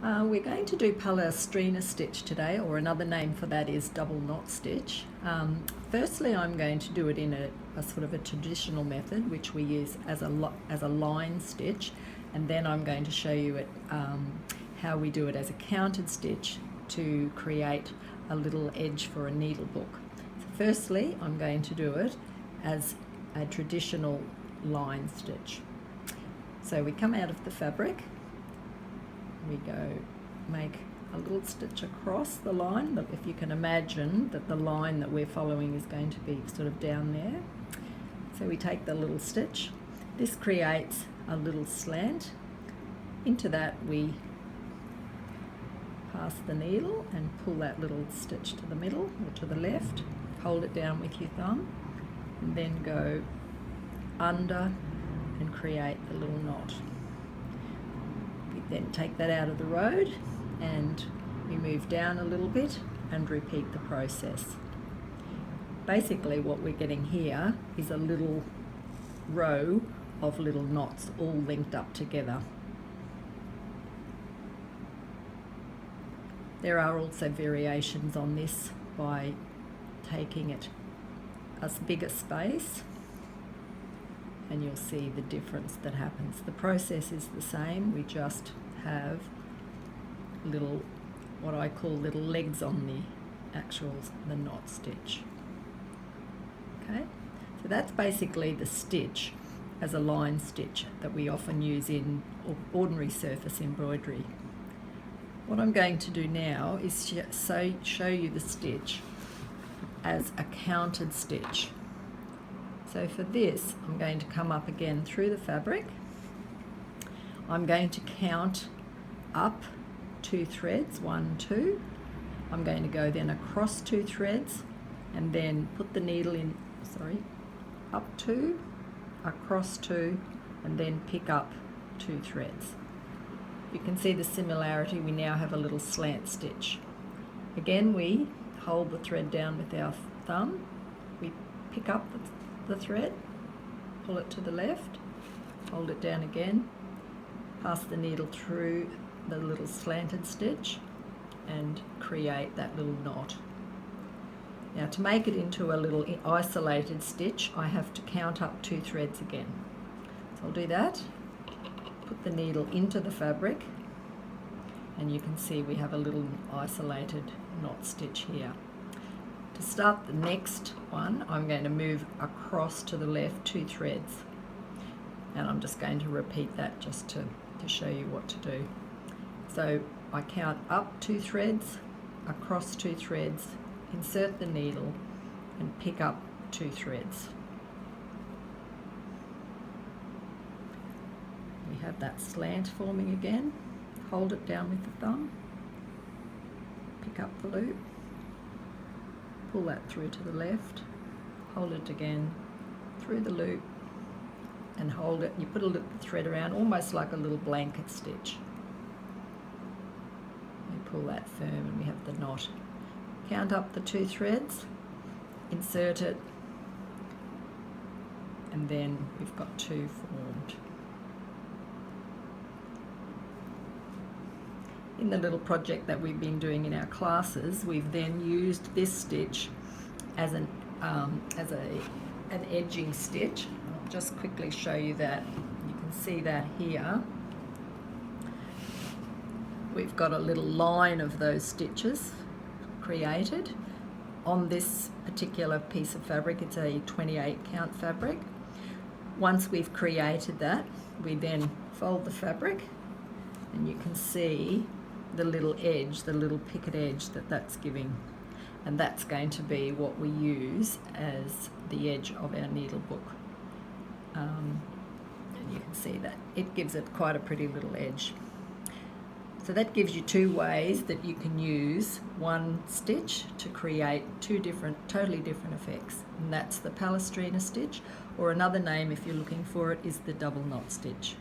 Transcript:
We're going to do Palestrina stitch today, or another name for that is double knot stitch. Firstly, I'm going to do it in a sort of a traditional method, which we use as a line stitch, and then I'm going to show you how we do it as a counted stitch to create a little edge for a needle book. So firstly, I'm going to do it as a traditional line stitch. So we come out of the fabric, we go make a little stitch across the line. Look, if you can imagine that the line that we're following is going to be sort of down there. So we take the little stitch. This creates a little slant. Into that we pass the needle and pull that little stitch to the middle or to the left. Hold it down with your thumb and then go under and create the little knot. We then take that out of the road and we move down a little bit and repeat the process. Basically what we're getting here is a little row of little knots all linked up together. There are also variations on this by taking it a bigger space, and you'll see the difference that happens. The process is the same, we just have little, what I call little legs on the knot stitch. Okay, so that's basically the stitch as a line stitch that we often use in ordinary surface embroidery. What I'm going to do now is show you the stitch as a counted stitch. So for this, I'm going to come up again through the fabric. I'm going to count up 2 threads, 1, 2. I'm going to go then across 2 threads and then put the needle in, up 2, across 2, and then pick up 2 threads. You can see the similarity. We now have a little slant stitch. Again, we hold the thread down with our thumb. We pick up the thread, pull it to the left, hold it down again, pass the needle through the little slanted stitch and create that little knot. Now to make it into a little isolated stitch, I have to count up 2 threads again. So I'll do that, put the needle into the fabric, and you can see we have a little isolated knot stitch here. To start the next one, I'm going to move across to the left 2 threads, and I'm just going to repeat that just to show you what to do. So I count up 2 threads, across 2 threads, insert the needle and pick up 2 threads. We have that slant forming again. Hold it down with the thumb, pick up the loop, pull that through to the left, hold it again through the loop and hold it. You put a little thread around, almost like a little blanket stitch. You pull that firm and we have the knot. Count up the 2 threads, insert it, and then we've got 2 formed. In the little project that we've been doing in our classes, we've then used this stitch as an edging stitch. I'll just quickly show you that. You can see that here. We've got a little line of those stitches created on this particular piece of fabric. It's a 28 count fabric. Once we've created that, we then fold the fabric, and you can see the little edge, the little picket edge that's giving, and that's going to be what we use as the edge of our needle book. And you can see that it gives it quite a pretty little edge. So that gives you 2 ways that you can use one stitch to create 2 totally different effects, and that's the Palestrina stitch, or another name if you're looking for it is the double knot stitch.